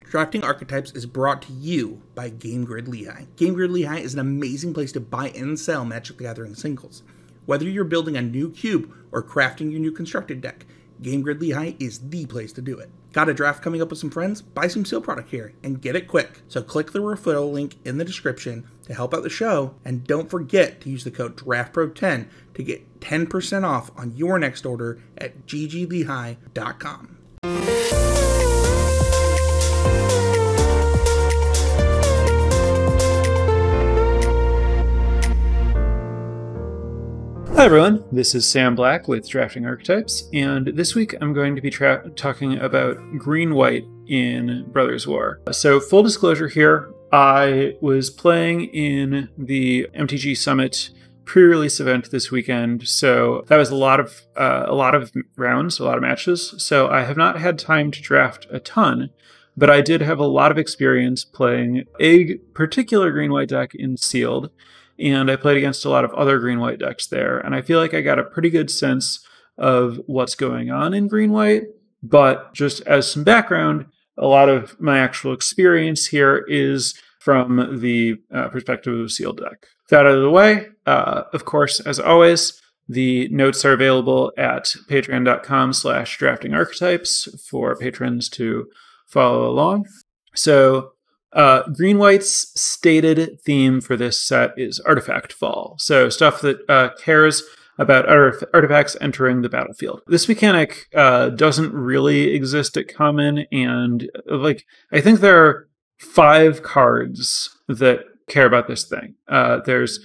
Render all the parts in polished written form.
Drafting Archetypes is brought to you by Game Grid Lehigh. Game Grid Lehigh is an amazing place to buy and sell Magic the Gathering singles. Whether you're building a new cube or crafting your new constructed deck, Game Grid Lehigh is the place to do it. Got a draft coming up with some friends? Buy some seal product here and get it quick. So click the referral link in the description to help out the show, and don't forget to use the code DRAFTPRO10 to get 10% off on your next order at gglehigh.com. Hi everyone, this is Sam Black with Drafting Archetypes, and this week I'm going to be talking about green-white in Brothers War. So full disclosure here, I was playing in the MTG Summit pre-release event this weekend, so that was a lot of rounds, a lot of matches, so I have not had time to draft a ton, but I did have a lot of experience playing a particular green-white deck in Sealed, and I played against a lot of other green-white decks there, and I feel like I got a pretty good sense of what's going on in green-white, but just as some background, a lot of my actual experience here is from the perspective of a Sealed deck. With that out of the way, of course, as always, the notes are available at patreon.com/draftingarchetypes for patrons to follow along. So, green-white's stated theme for this set is Artifact Fall, so stuff that cares about artifacts entering the battlefield. This mechanic doesn't really exist at common, and I think there are 5 cards that care about this thing. There's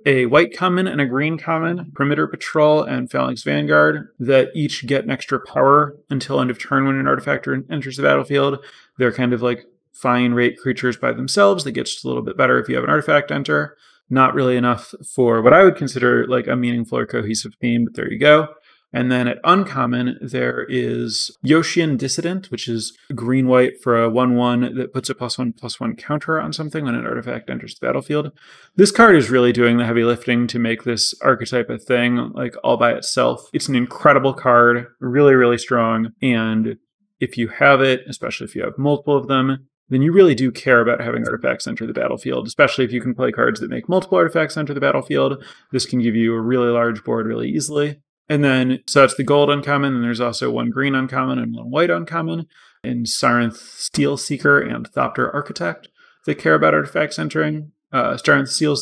a white common and a green common, Perimeter Patrol and Phalanx Vanguard, that each get an extra power until end of turn when an artifact enters the battlefield. They're kind of like fine rate creatures by themselves. That gets a little bit better if you have an artifact enter. Not really enough for what I would consider like a meaningful or cohesive theme, but there you go. And then at uncommon, there is Yoshian Dissident, which is green-white for a 1/1 that puts a +1/+1 counter on something when an artifact enters the battlefield. This card is really doing the heavy lifting to make this archetype a thing, like all by itself. It's an incredible card, really, really strong, and if you have it, especially if you have multiple of them, then you really do care about having artifacts enter the battlefield, especially if you can play cards that make multiple artifacts enter the battlefield. This can give you a really large board really easily. And then, so that's the gold uncommon, and there's also 1 green uncommon and 1 white uncommon in Sarenth Steel Seeker and Thopter Architect that care about artifacts entering. Sarenth Steel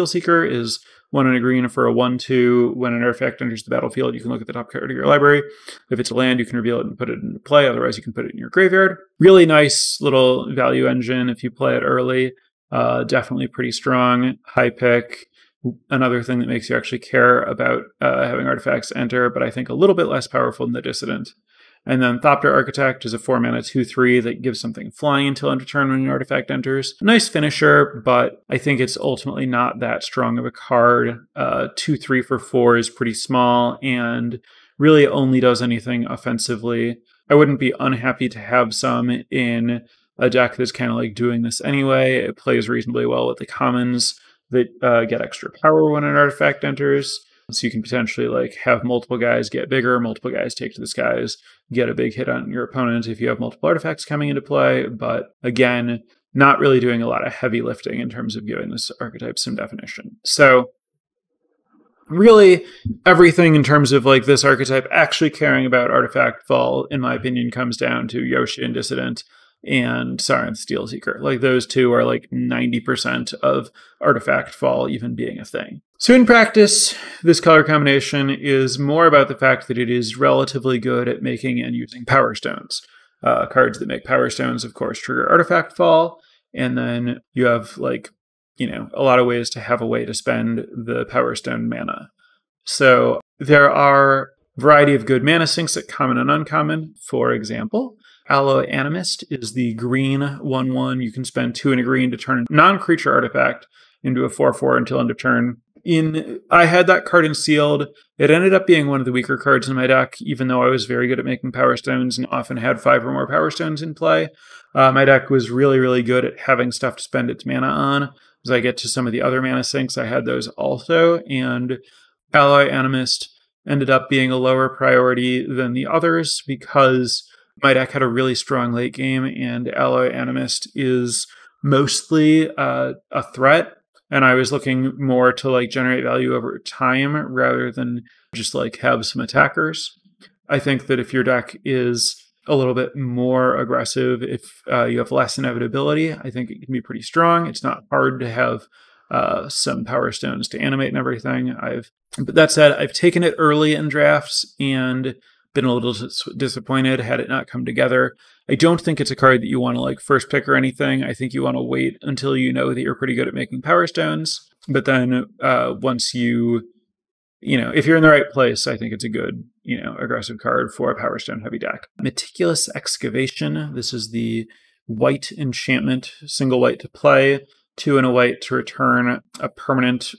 Seeker is 1 and a green for a 1/2. When an artifact enters the battlefield, you can look at the top card of your library. If it's a land, you can reveal it and put it into play. Otherwise, you can put it in your graveyard. Really nice little value engine if you play it early. Definitely pretty strong. High pick. Another thing that makes you actually care about having artifacts enter, but I think a little bit less powerful than the Dissident. And then Thopter Architect is a 4-mana 2/3 that gives something flying until end of turn when an artifact enters. Nice finisher, but I think it's ultimately not that strong of a card. 2/3 for 4 is pretty small and really only does anything offensively. I wouldn't be unhappy to have some in a deck that's kind of like doing this anyway. It plays reasonably well with the commons that get extra power when an artifact enters. So you can potentially like have multiple guys get bigger, multiple guys take to the skies, get a big hit on your opponent if you have multiple artifacts coming into play. But again, not really doing a lot of heavy lifting in terms of giving this archetype some definition. So really everything in terms of like this archetype actually caring about Artifact Fall, in my opinion, comes down to Yoshian Dissident and Sarenth Steel Seeker. Like those two are like 90% of Artifact Fall even being a thing. So in practice, this color combination is more about the fact that it is relatively good at making and using Power Stones. Cards that make Power Stones, of course, trigger Artifact Fall, and then you have like, you know, a lot of ways to have a way to spend the Power Stone mana. So there are a variety of good mana sinks at common and uncommon. For example, Alloy Animist is the green 1/1. You can spend 2 and a green to turn a non-creature artifact into a 4/4 until end of turn. I had that card in Sealed. It ended up being one of the weaker cards in my deck, even though I was very good at making Power Stones and often had 5 or more Power Stones in play. My deck was really, really good at having stuff to spend its mana on. As I get to some of the other mana sinks, I had those also, and Alloy Animist ended up being a lower priority than the others because my deck had a really strong late game, and Alloy Animist is mostly a threat. And I was looking more to like generate value over time rather than just like have some attackers. I think that if your deck is a little bit more aggressive, if you have less inevitability, I think it can be pretty strong. It's not hard to have some Power Stones to animate and everything. But that said, I've taken it early in drafts and been a little disappointed had it not come together. I don't think it's a card that you want to like first pick or anything. I think you want to wait until you know that you're pretty good at making Power Stones. But then once if you're in the right place, I think it's a good, aggressive card for a Power Stone heavy deck. Meticulous Excavation. This is the white enchantment, single white to play, 2 and a white to return a permanent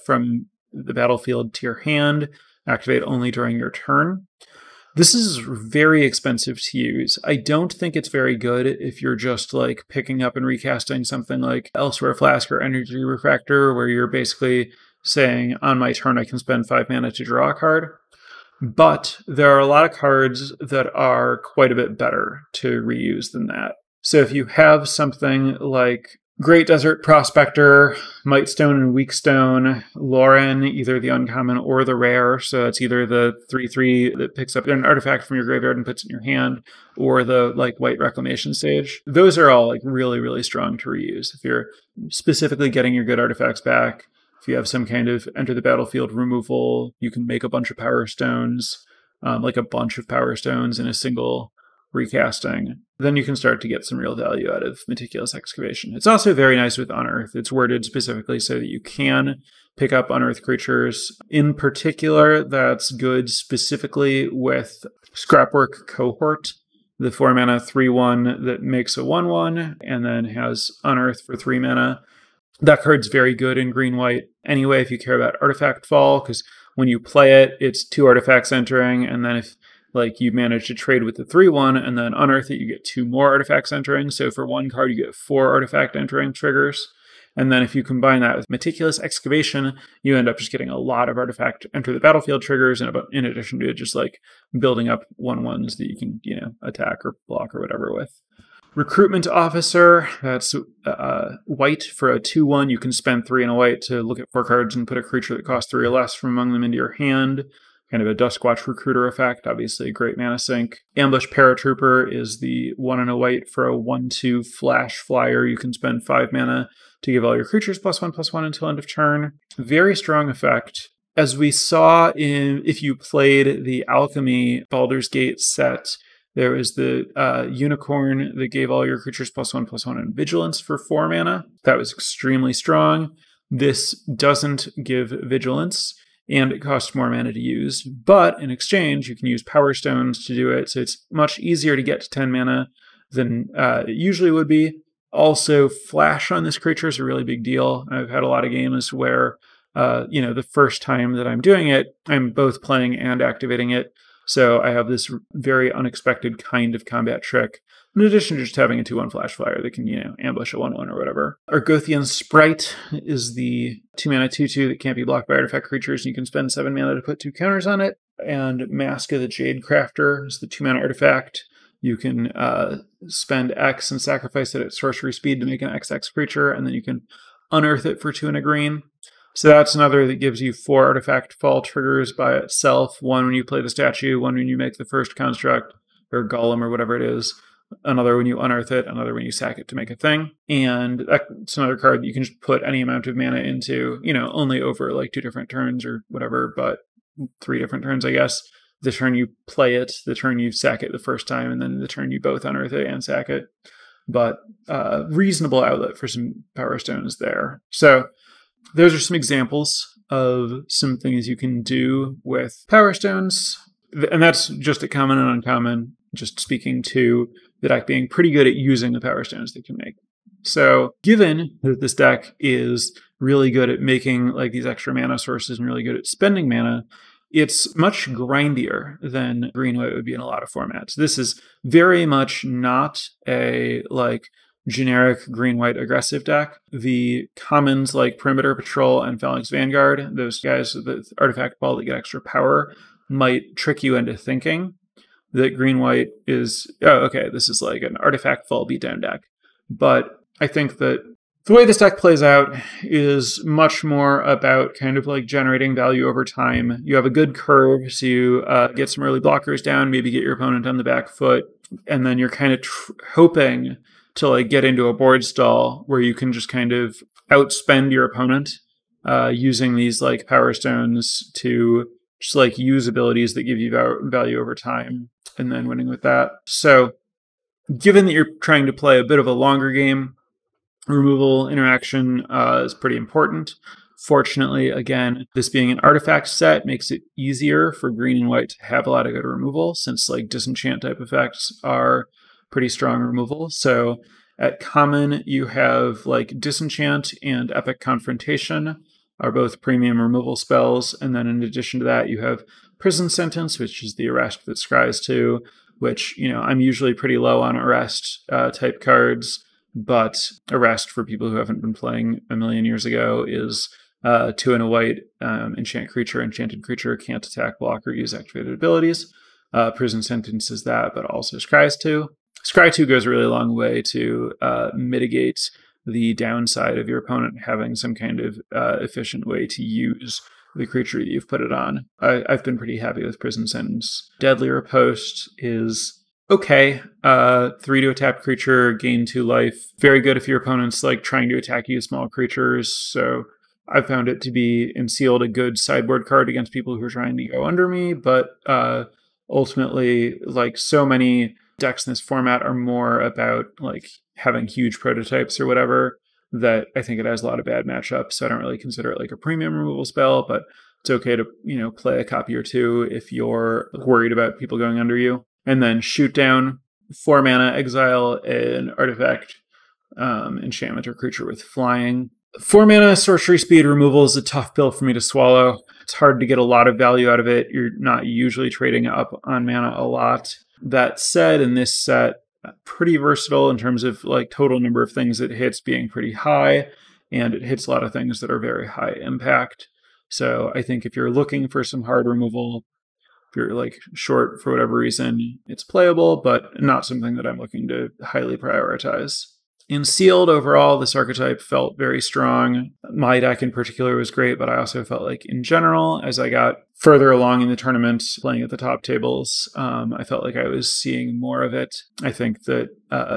from the battlefield to your hand. Activate only during your turn. This is very expensive to use. I don't think it's very good if you're just like picking up and recasting something like Elsewhere Flask or Energy Refractor, where you're basically saying, on my turn, I can spend 5 mana to draw a card. But there are a lot of cards that are quite a bit better to reuse than that. So if you have something like Great Desert Prospector, Mightstone and Weakstone, Lauren, either the uncommon or the rare. So it's either the 3/3 that picks up an artifact from your graveyard and puts it in your hand, or the like White Reclamation Sage. Those are all like really, really strong to reuse. If you're specifically getting your good artifacts back, if you have some kind of enter the battlefield removal, you can make a bunch of Power Stones, like a bunch of Power Stones in a single recasting, then you can start to get some real value out of Meticulous Excavation. It's also very nice with Unearth. It's worded specifically so that you can pick up Unearth creatures. In particular, that's good specifically with Scrapwork Cohort, the 4 mana 3/1 that makes a 1/1 and then has Unearth for 3 mana. That card's very good in green-white anyway if you care about Artifact Fall, because when you play it, it's 2 artifacts entering, and then if like you manage to trade with the 3/1 and then unearth it, you get 2 more artifacts entering. So for 1 card, you get 4 artifact entering triggers. And then if you combine that with Meticulous Excavation, you end up just getting a lot of artifact enter the battlefield triggers, and in addition to just like building up 1/1s that you can, attack or block or whatever with. Recruitment Officer, that's white for a 2/1. You can spend 3 and a white to look at 4 cards and put a creature that costs 3 or less from among them into your hand. Kind of a Duskwatch Recruiter effect, obviously a great mana sink. Ambush Paratrooper is the 1 and a white for a 1/2 flash flyer. You can spend 5 mana to give all your creatures +1/+1 until end of turn. Very strong effect. As we saw if you played the Alchemy Baldur's Gate set, there was the unicorn that gave all your creatures +1/+1 and vigilance for 4 mana. That was extremely strong. This doesn't give vigilance, and it costs more mana to use. But in exchange, you can use Power Stones to do it, so it's much easier to get to 10 mana than it usually would be. Also, flash on this creature is a really big deal. I've had a lot of games where, the first time that I'm doing it, I'm both playing and activating it. So I have this very unexpected kind of combat trick, in addition to just having a 2/1 flash flyer that can, ambush a 1/1 or whatever. Argothian Sprite is the 2 mana 2/2 that can't be blocked by artifact creatures, and you can spend 7 mana to put 2 counters on it. And Mask of the Jade Crafter is the 2 mana artifact. You can spend X and sacrifice it at sorcery speed to make an XX creature, and then you can unearth it for 2 and a green. So that's another that gives you 4 artifact fall triggers by itself. 1 when you play the statue, 1 when you make the first construct, or golem, or whatever it is. Another when you unearth it, another when you sack it to make a thing. And that's another card that you can just put any amount of mana into, only over like 2 different turns or whatever, but 3 different turns, I guess. The turn you play it, the turn you sack it the first time, and then the turn you both unearth it and sack it. But reasonable outlet for some Power Stones there. So those are some examples of some things you can do with Power Stones. And that's just a common and uncommon, just speaking to the deck being pretty good at using the Power Stones they can make. So given that this deck is really good at making like these extra mana sources and really good at spending mana, it's much grindier than green-white would be in a lot of formats. This is very much not a like generic green-white aggressive deck. The commons like Perimeter Patrol and Phalanx Vanguard, those guys with the artifact ball that get extra power, might trick you into thinking that green-white is, oh, okay, this is like an artifact fall beatdown deck. But I think that the way this deck plays out is much more about kind of like generating value over time. You have a good curve, so you get some early blockers down, maybe get your opponent on the back foot, and then you're kind of hoping to like get into a board stall where you can just kind of outspend your opponent using these like power stones to just like use abilities that give you value over time and then winning with that. So given that you're trying to play a bit of a longer game, removal interaction is pretty important. Fortunately, again, this being an artifact set makes it easier for green and white to have a lot of good removal, since like disenchant type effects are pretty strong removal. So at common, you have like disenchant and epic confrontation are both premium removal spells. And then in addition to that, you have prison sentence, which is the arrest that scries to, which, you know, I'm usually pretty low on arrest type cards. But arrest, for people who haven't been playing a million years ago, is 2 and a white, enchanted creature, can't attack, block, or use activated abilities. Prison sentence is that, but also scries 2. Scry 2 goes a really long way to mitigate the downside of your opponent having some kind of efficient way to use the creature that you've put it on. I've been pretty happy with prison sentence. Deadly Riposte is okay. 3 to a tapped creature, gain 2 life. Very good if your opponent's like trying to attack you, small creatures. So I found it to be in Sealed a good sideboard card against people who are trying to go under me. But ultimately, like so many decks in this format are more about like having huge prototypes or whatever, that I think it has a lot of bad matchups. So I don't really consider it like a premium removal spell, but it's okay to, you know, play a copy or 2 if you're worried about people going under you. And then Shoot Down, 4 mana, exile an artifact, enchantment, or creature with flying. 4 mana sorcery speed removal is a tough pill for me to swallow. It's hard to get a lot of value out of it. You're not usually trading up on mana a lot. That said, in this set, pretty versatile in terms of like total number of things it hits being pretty high, and it hits a lot of things that are very high impact. So I think if you're looking for some hard removal, if you're like short for whatever reason, it's playable, but not something that I'm looking to highly prioritize. In Sealed, overall, this archetype felt very strong. My deck in particular was great, but I also felt like in general, as I got further along in the tournament, playing at the top tables, I felt like I was seeing more of it. I think that,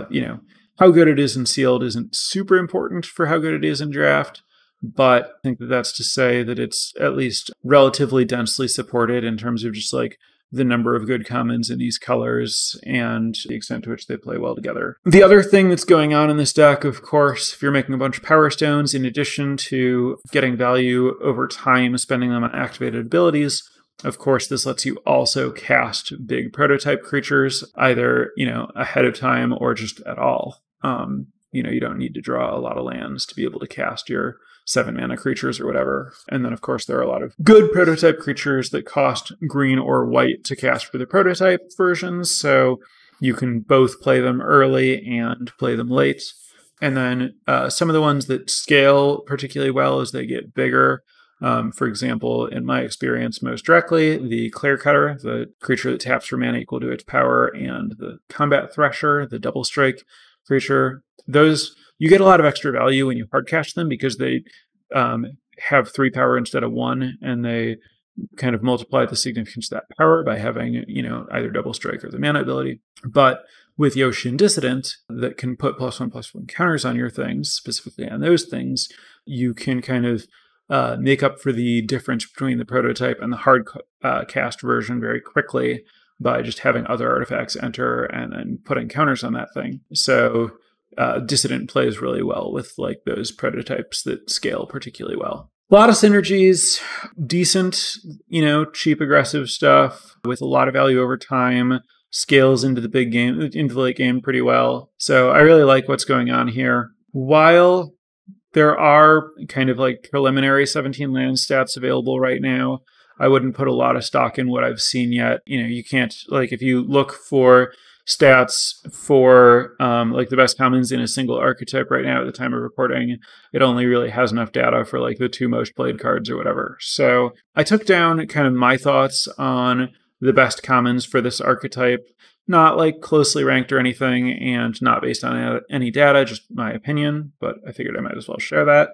you know, how good it is in Sealed isn't super important for how good it is in Draft, but I think that that's to say that it's at least relatively densely supported in terms of just like the number of good commons in these colors and the extent to which they play well together. The other thing that's going on in this deck, of course, if you're making a bunch of power stones, in addition to getting value over time, spending them on activated abilities, of course, this lets you also cast big prototype creatures, either, you know, ahead of time or just at all. You know, you don't need to draw a lot of lands to be able to cast your 7 mana creatures or whatever. And then, of course, there are a lot of good prototype creatures that cost green or white to cast for the prototype versions. So you can both play them early and play them late. And then some of the ones that scale particularly well as they get bigger. For example, in my experience, most directly, the Clear Cutter, the creature that taps for mana equal to its power, and the Combat Thresher, the double strike creature. Those, you get a lot of extra value when you hard cast them because they have 3 power instead of 1, and they kind of multiply the significance of that power by having, you know, either double strike or the mana ability. But with Yoshin Dissident, that can put +1/+1 counters on your things, specifically on those things, you can kind of make up for the difference between the prototype and the hard cast version very quickly by just having other artifacts enter and then putting counters on that thing. So Dissident plays really well with like those prototypes that scale particularly well. A lot of synergies, decent, you know, cheap, aggressive stuff with a lot of value over time, scales into the big game, into the late game pretty well. So I really like what's going on here. While there are kind of like preliminary 17 land stats available right now, I wouldn't put a lot of stock in what I've seen yet. You know, you can't, like, if you look for stats for like the best commons in a single archetype right now at the time of recording, it only really has enough data for like the 2 most played cards or whatever. So I took down kind of my thoughts on the best commons for this archetype. Not like closely ranked or anything, and not based on any data, just my opinion, but I figured I might as well share that.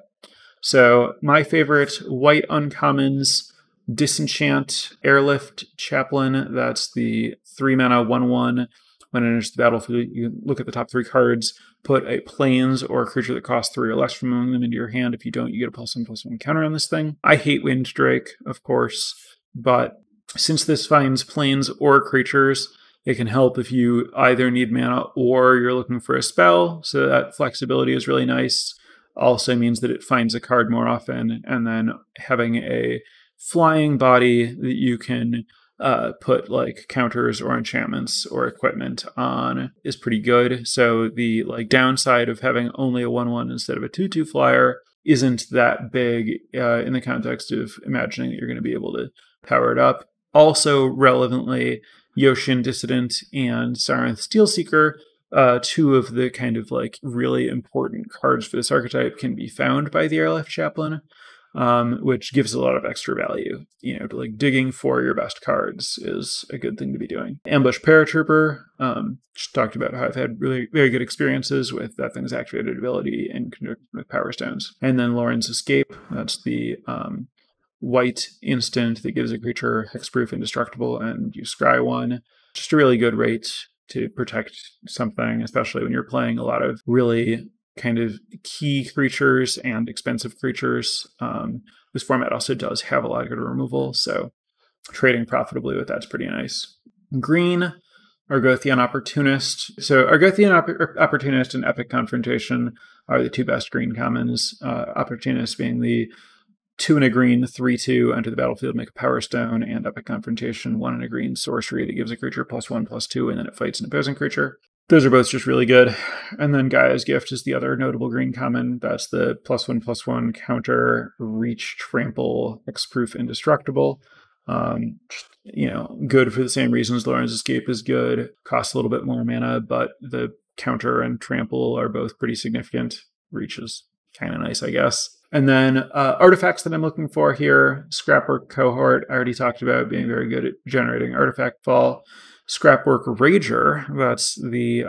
So my favorite white uncommons: Disenchant, Airlift Chaplain. That's the 3-mana 1/1. When it enters the battlefield, you look at the top 3 cards, put a plains or a creature that costs 3 or less from among them into your hand. If you don't, you get a +1/+1 counter on this thing. I hate Winddrake, of course, but since this finds plains or creatures, it can help if you either need mana or you're looking for a spell. So that flexibility is really nice. Also means that it finds a card more often, and then having a flying body that you can put like counters or enchantments or equipment on is pretty good. So the like downside of having only a 1/1 instead of a 2/2 flyer isn't that big in the context of imagining that you're going to be able to power it up. Also relevantly, Yoshin Dissident and Sarenth Steelseeker, 2 of the kind of like really important cards for this archetype, can be found by the Airlift Chaplain, which gives a lot of extra value. You know, like digging for your best cards is a good thing to be doing. Ambush Paratrooper, just talked about how I've had really very good experiences with that thing's activated ability in conjunction with Power Stones. And then Lauren's Escape, that's the white instant that gives a creature hexproof, indestructible, and you scry 1. Just a really good rate to protect something, especially when you're playing a lot of really kind of key creatures and expensive creatures. This format also does have a lot of good removal, so trading profitably with that's pretty nice. Green, Argothian Opportunist. So Argothian Opportunist and Epic Confrontation are the 2 best green commons. Opportunist being the 2 and a green, 3/2, enter the battlefield, make a Power Stone, and Epic Confrontation, 1 and a green sorcery that gives a creature +1/+2, and then it fights an opposing creature. Those are both just really good. And then Gaia's Gift is the other notable green common. That's the +1/+1 counter, reach, trample, hexproof, indestructible. You know, good for the same reasons. Lauren's Escape is good. Costs a little bit more mana, but the counter and trample are both pretty significant. Reach is kind of nice, I guess. And then artifacts that I'm looking for here: Scrapwork Cohort, I already talked about being very good at generating artifact fall. Scrapwork Rager, that's the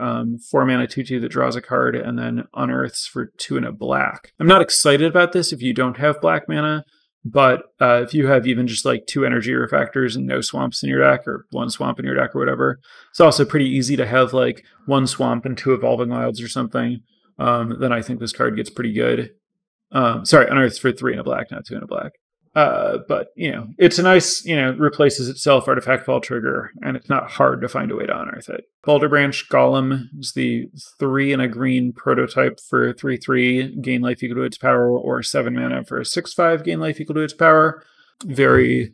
4-mana 2/2 that draws a card and then unearths for 2 and a black. I'm not excited about this if you don't have black mana, but if you have even just like 2 energy refactors and no swamps in your deck, or 1 swamp in your deck or whatever, it's also pretty easy to have like 1 swamp and 2 evolving wilds or something. Then I think this card gets pretty good. Sorry, unearths for 3 and a black, not 2 and a black. But, you know, it's a nice, you know, replaces itself artifact fall trigger, and it's not hard to find a way to unearth it. Boulder Branch Golem is the 3 and a green prototype for 3/3, gain life equal to its power, or 7 mana for a 6/5, gain life equal to its power. Very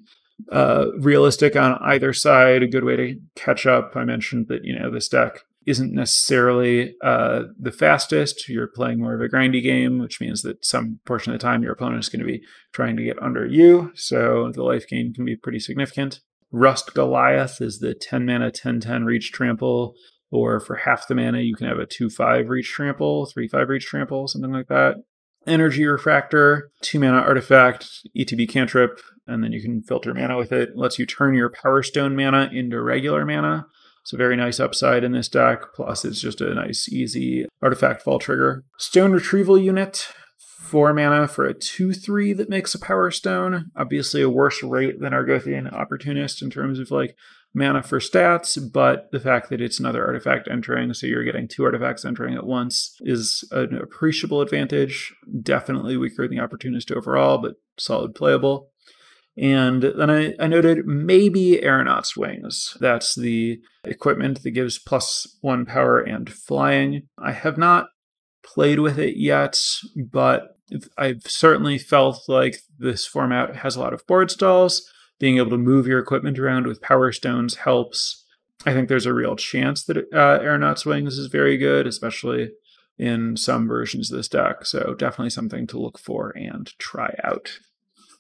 realistic on either side, a good way to catch up. I mentioned that, you know, this deck isn't necessarily the fastest. You're playing more of a grindy game, which means that some portion of the time your opponent is going to be trying to get under you, so the life gain can be pretty significant. Rust Goliath is the 10 mana 10/10 reach trample, or for half the mana you can have a 2/5 reach trample, 3/5 reach trample, something like that. Energy Refractor, 2 mana artifact, ETB cantrip, and then you can filter mana with it. It lets you turn your Power Stone mana into regular mana. It's a very nice upside in this deck, plus it's just a nice, easy artifact fall trigger. Stone Retrieval Unit, 4 mana for a 2/3 that makes a Power Stone. Obviously a worse rate than Argothian Opportunist in terms of like mana for stats, but the fact that it's another artifact entering, so you're getting 2 artifacts entering at once, is an appreciable advantage. Definitely weaker than the Opportunist overall, but solid playable. And then I noted maybe Aeronaut's Wings. That's the equipment that gives +1 power and flying. I have not played with it yet, but I've certainly felt like this format has a lot of board stalls. Being able to move your equipment around with Power Stones helps. I think there's a real chance that Aeronaut's Wings is very good, especially in some versions of this deck. So definitely something to look for and try out.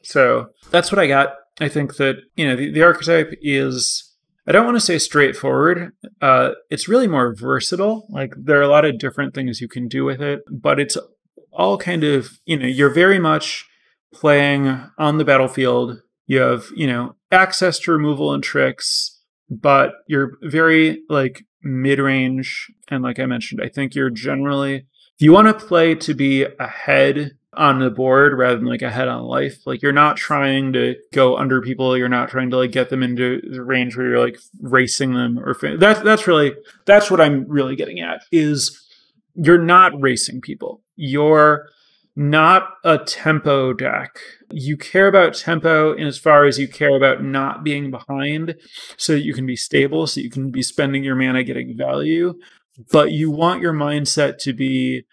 So that's what I got. I think that, you know, the archetype is, I don't want to say straightforward. It's really more versatile. Like, there are a lot of different things you can do with it, but it's all kind of, you know, you're very much playing on the battlefield. You have, access to removal and tricks, but you're very like mid-range. And like I mentioned, I think you're generally, if you want to play to be ahead on the board rather than like ahead on life, like you're not trying to go under people, you're not trying to like get them into the range where you're like racing them or that's what I'm really getting at, is you're not racing people. You're not a tempo deck. You care about tempo in as far as you care about not being behind so that you can be stable, so you can be spending your mana getting value. But you want your mindset to be,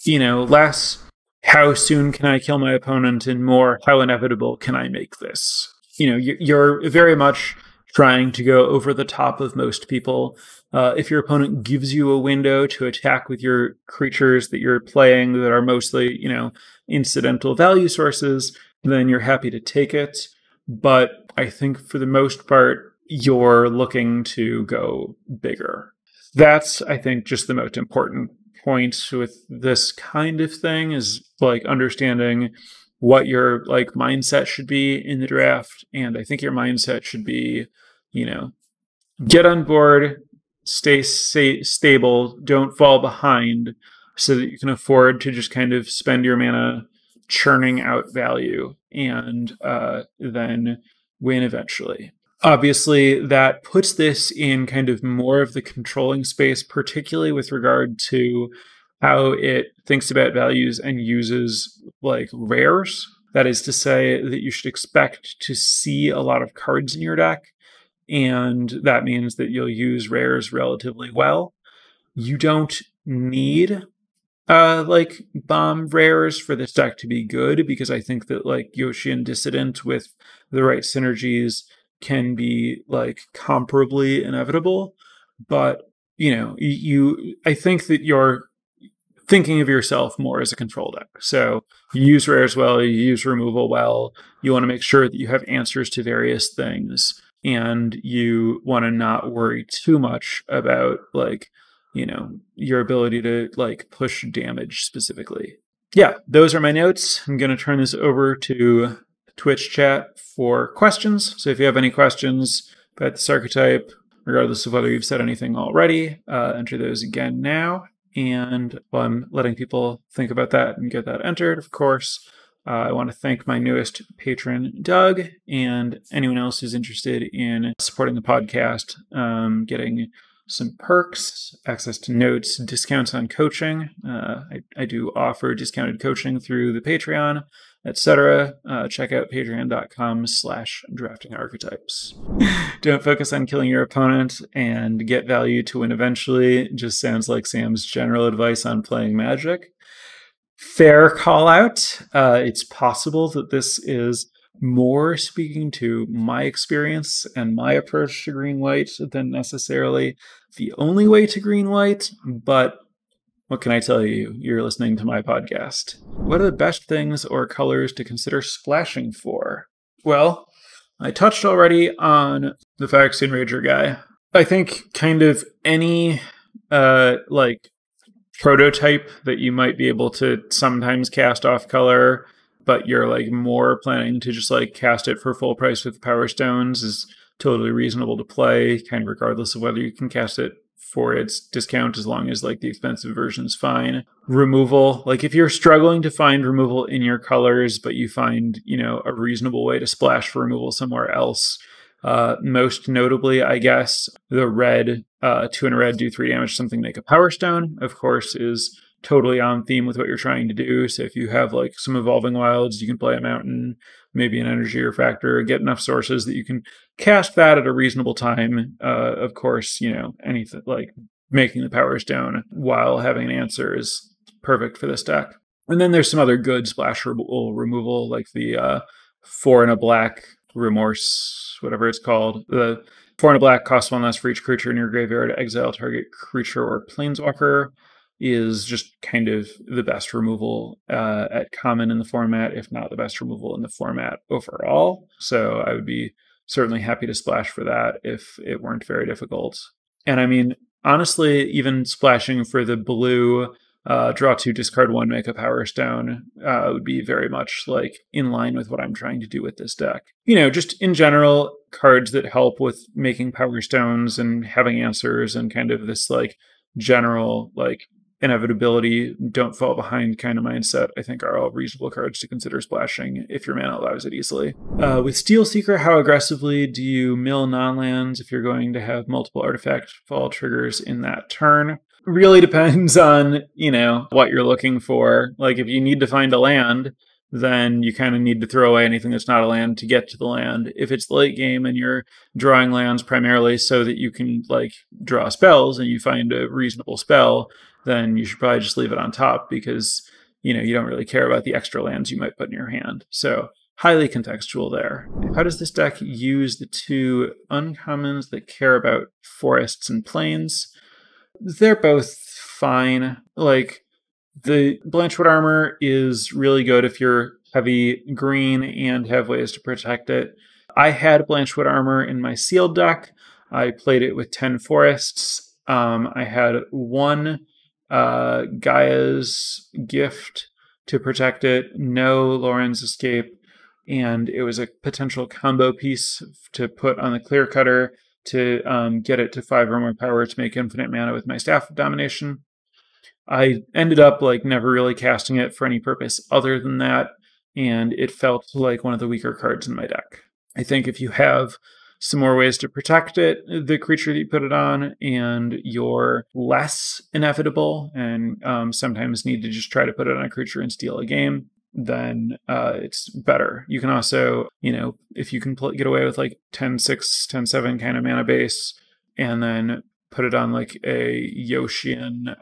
less how soon can I kill my opponent and more how inevitable can I make this? You're very much trying to go over the top of most people. If your opponent gives you a window to attack with your creatures that you're playing that are mostly, incidental value sources, then you're happy to take it. But I think for the most part, you're looking to go bigger. That's, I think, just the most important point with this kind of thing, is like understanding what your like mindset should be in the draft. And I think your mindset should be, get on board, stay stable, don't fall behind, so that you can afford to just kind of spend your mana churning out value and then win eventually. Obviously, that puts this in kind of more of the controlling space, particularly with regard to how it thinks about values and uses like rares. That is to say that you should expect to see a lot of cards in your deck, and that means that you'll use rares relatively well. You don't need like bomb rares for this deck to be good, because I think that like Yoshi and Dissident with the right synergies can be like comparably inevitable. But I think that you're thinking of yourself more as a control deck. So you use rares well, you use removal well, you want to make sure that you have answers to various things, and you want to not worry too much about like, your ability to like push damage specifically. Yeah, those are my notes. I'm going to turn this over to Twitch chat for questions. So if you have any questions about this archetype, regardless of whether you've said anything already, enter those again now. And while I'm letting people think about that and get that entered, of course, I want to thank my newest patron, Doug, and anyone else who's interested in supporting the podcast, getting some perks, access to notes, discounts on coaching. I do offer discounted coaching through the Patreon, etc. Check out patreon.com/draftingarchetypes. Don't focus on killing your opponent and get value to win eventually. It just sounds like Sam's general advice on playing Magic. Fair call out. It's possible that this is more speaking to my experience and my approach to green-white than necessarily the only way to green-white, but what can I tell you? You're listening to my podcast. What are the best things or colors to consider splashing for? Well, I touched already on the Phyrexian Rager guy. I think kind of any like prototype that you might be able to sometimes cast off color, but you're like more planning to just like cast it for full price with Power Stones, is totally reasonable to play, kind of regardless of whether you can cast it for its discount, as long as like the expensive version is fine. Removal, like if you're struggling to find removal in your colors, but you find, a reasonable way to splash for removal somewhere else, most notably, I guess, the red, 2 in a red, do 3 damage, something like a Power Stone, of course, is totally on theme with what you're trying to do. So if you have like some Evolving Wilds, you can play a mountain, maybe an energy refractor, get enough sources that you can cast that at a reasonable time. Of course, anything like making the Power Stone while having an answer is perfect for this deck. And then there's some other good splash removal, like the 4 in a black Remorse, whatever it's called. The 4 in a black costs 1 less for each creature in your graveyard. Exile target creature or planeswalker is just kind of the best removal at common in the format, if not the best removal in the format overall. So I would be certainly happy to splash for that if it weren't very difficult. And I mean, honestly, even splashing for the blue draw 2, discard 1, make a Power Stone would be very much like in line with what I'm trying to do with this deck. Just in general, cards that help with making Power Stones and having answers and kind of this like general like inevitability, don't fall behind kind of mindset, I think are all reasonable cards to consider splashing if your mana allows it easily. With Steel Seeker, how aggressively do you mill non-lands if you're going to have multiple artifact fall triggers in that turn? Really depends on, what you're looking for. Like if you need to find a land, then you kind of need to throw away anything that's not a land to get to the land. If it's late game and you're drawing lands primarily so that you can like draw spells and you find a reasonable spell, then you should probably just leave it on top because, you don't really care about the extra lands you might put in your hand. So highly contextual there. How does this deck use the 2 uncommons that care about forests and plains? They're both fine. Like, the Blanchwood Armor is really good if you're heavy green and have ways to protect it. I had Blanchwood Armor in my sealed deck. I played it with 10 forests. I had 1 Gaia's Gift to protect it, no Lauren's Escape, and it was a potential combo piece to put on the Clear Cutter to get it to 5 or more power to make infinite mana with my Staff of Domination. I ended up like never really casting it for any purpose other than that, and it felt like one of the weaker cards in my deck. I think if you have some more ways to protect it, the creature that you put it on, and you're less inevitable and sometimes need to just try to put it on a creature and steal a game, then it's better. You can also, if you can get away with like 10-6, 10-7 kind of mana base, and then put it on like a Yoshian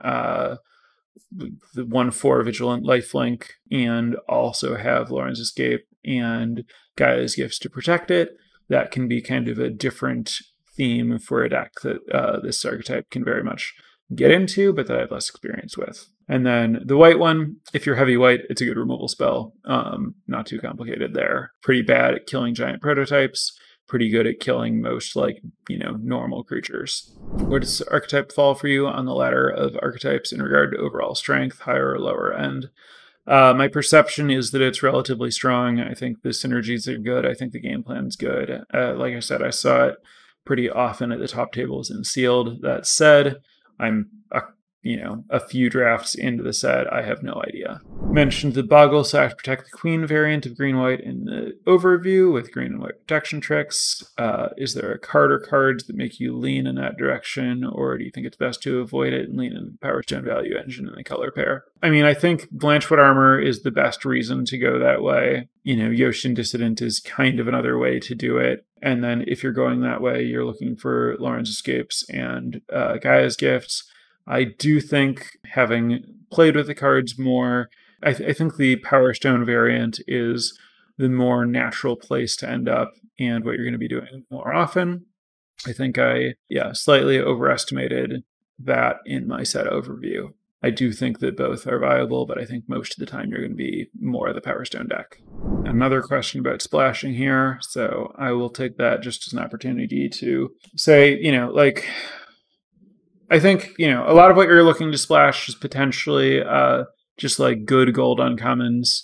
the 1/4 Vigilant Lifelink, and also have Lauren's Escape and Gaia's Gifts to protect it, that can be kind of a different theme for a deck that this archetype can very much get into, but that I have less experience with. And then the white one, if you're heavy white, it's a good removal spell. Not too complicated there. Pretty bad at killing giant prototypes. Pretty good at killing most normal creatures. Where does this archetype fall for you on the ladder of archetypes in regard to overall strength, higher or lower end? My perception is that it's relatively strong. I think the synergies are good. I think the game plan's good. Like I said, I saw it pretty often at the top tables in sealed. That said, I'm a few drafts into the set, I have no idea. Mentioned the Boggle / Protect the Queen variant of green-white in the overview with green and white protection tricks. Is there a card or cards that make you lean in that direction, or do you think it's best to avoid it and lean in the Power Stone value engine and the color pair? I mean, I think Blanchwood Armor is the best reason to go that way. Yoshin Dissident is kind of another way to do it. And then if you're going that way, you're looking for Lauren's Escapes and Gaia's Gifts. I do think, having played with the cards more, I think the Power Stone variant is the more natural place to end up and what you're going to be doing more often. I think I slightly overestimated that in my set overview. I do think that both are viable, but I think most of the time you're going to be more of the Power Stone deck. Another question about splashing here, so I will take that just as an opportunity to say, I think, a lot of what you're looking to splash is potentially just like good gold uncommons.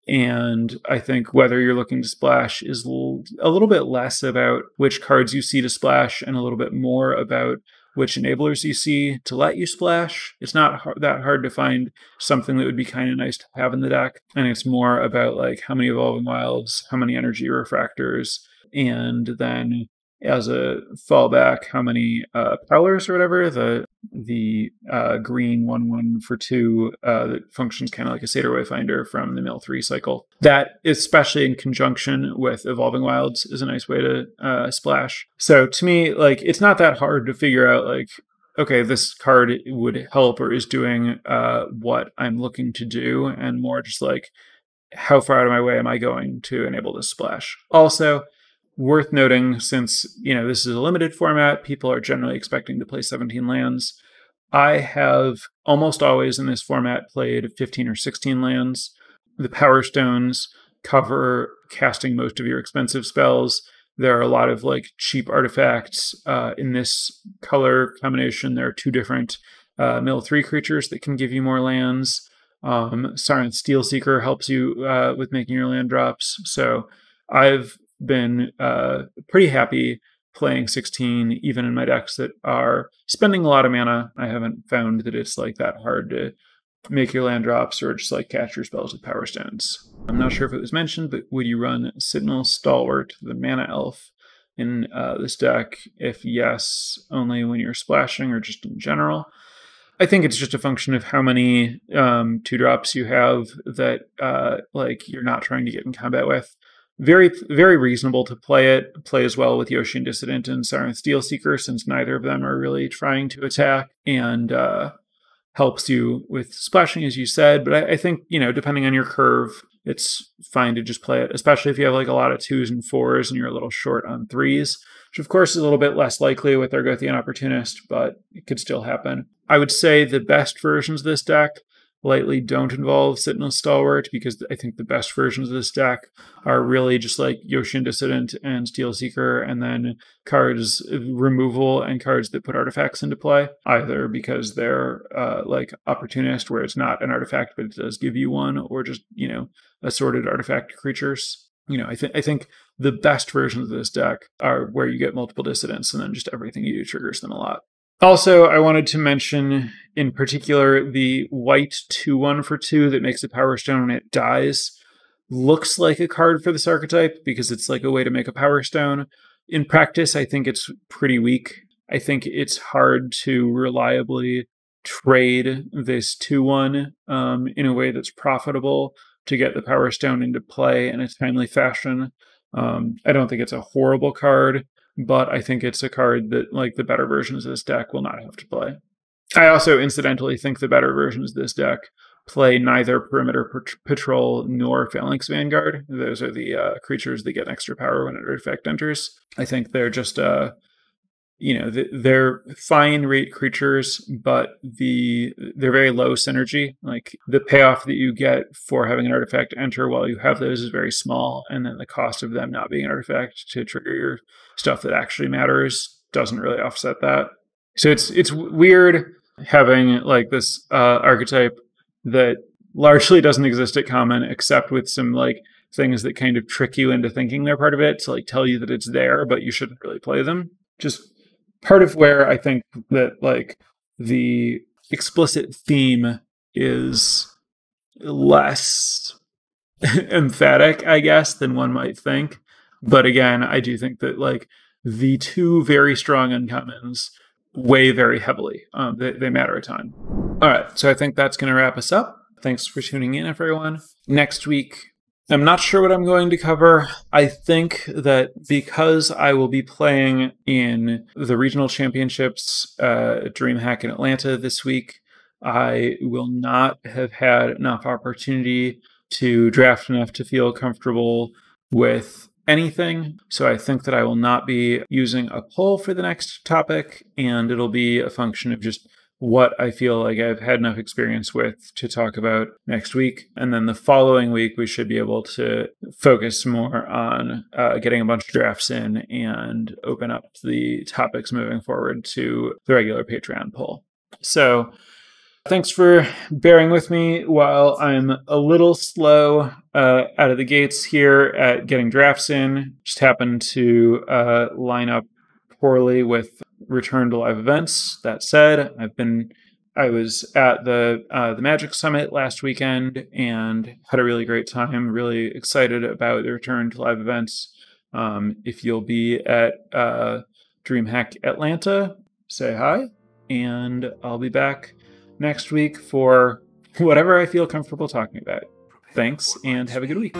And I think whether you're looking to splash is a little bit less about which cards you see to splash and a little bit more about which enablers you see to let you splash. It's not that hard to find something that would be kind of nice to have in the deck. And it's more about like how many Evolving Wilds, how many Energy Refractors, and then as a fallback, how many Prowlers or whatever, the green 1/1 for 2 that functions kind of like a Satyr Wayfinder from the Mill 3 cycle. That, especially in conjunction with Evolving Wilds, is a nice way to splash. So to me, it's not that hard to figure out, okay, this card would help or is doing what I'm looking to do, and more just how far out of my way am I going to enable this splash? Also, worth noting, since this is a limited format, people are generally expecting to play 17 lands. I have almost always in this format played 15 or 16 lands. The Power Stones cover casting most of your expensive spells. There are a lot of cheap artifacts in this color combination. There are 2 different mill 3 creatures that can give you more lands. Silent Steel Seeker helps you with making your land drops. So I've been pretty happy playing 16, even in my decks that are spending a lot of mana. I haven't found that it's like that hard to make your land drops or just like cast your spells with Power Stones. I'm not sure if it was mentioned, but would you run Sentinel Stalwart, the mana elf, in this deck? If yes, only when you're splashing or just in general? I think it's just a function of how many 2-drops you have that like you're not trying to get in combat with. Very, very reasonable to play it. Plays well with Yoshin Dissident and Siren Steel Seeker, since neither of them are really trying to attack, and helps you with splashing, as you said. But I think, you know, depending on your curve, it's fine to just play it, especially if you have like a lot of 2s and 4s and you're a little short on 3s, which of course is a little bit less likely with Argothian Opportunist, but it could still happen. I would say the best versions of this deck lightly don't involve Sentinel Stalwart, because I think the best versions of this deck are really just like Yoshin Dissident and Steel Seeker, and then cards removal and cards that put artifacts into play, either because they're like Opportunist, where it's not an artifact but it does give you one, or just, you know, assorted artifact creatures. You know, I think the best versions of this deck are where you get multiple dissidents and then just everything you do triggers them a lot. Also, I wanted to mention in particular the white 2/1 for 2 that makes a Power Stone when it dies. Looks like a card for this archetype because it's like a way to make a Power Stone. In practice, I think it's pretty weak. I think it's hard to reliably trade this 2/1 in a way that's profitable to get the Power Stone into play in a timely fashion. I don't think it's a horrible card, but I think it's a card that, like, the better versions of this deck will not have to play. I also incidentally think the better versions of this deck play neither Perimeter Patrol nor Phalanx Vanguard. Those are the creatures that get extra power when an artifact enters. I think they're just, you know, they're fine rate creatures, but they're very low synergy. Like, the payoff that you get for having an artifact enter while you have those is very small, and then the cost of them not being an artifact to trigger your stuff that actually matters doesn't really offset that. So it's weird having like this archetype that largely doesn't exist at common, except with some like things that kind of trick you into thinking they're part of it, to like tell you that it's there, but you shouldn't really play them. Just part of where I think that like the explicit theme is less emphatic, I guess, than one might think. But again, I do think that like the two very strong uncommons weigh very heavily. They matter a ton. All right, so I think that's going to wrap us up. Thanks for tuning in, everyone. Next week, I'm not sure what I'm going to cover. I think that because I will be playing in the regional championships, DreamHack in Atlanta this week, I will not have had enough opportunity to draft enough to feel comfortable with anything. So I think that I will not be using a poll for the next topic, and it'll be a function of just what I feel like I've had enough experience with to talk about next week. And then the following week, we should be able to focus more on getting a bunch of drafts in and open up the topics moving forward to the regular Patreon poll. So thanks for bearing with me while I'm a little slow out of the gates here at getting drafts in. Just happened to line up poorly with return to live events. That said, I was at the Magic Summit last weekend and had a really great time. Really excited about the return to live events. If you'll be at DreamHack Atlanta, say hi, and I'll be back next week for whatever I feel comfortable talking about. Thanks, and have a good week.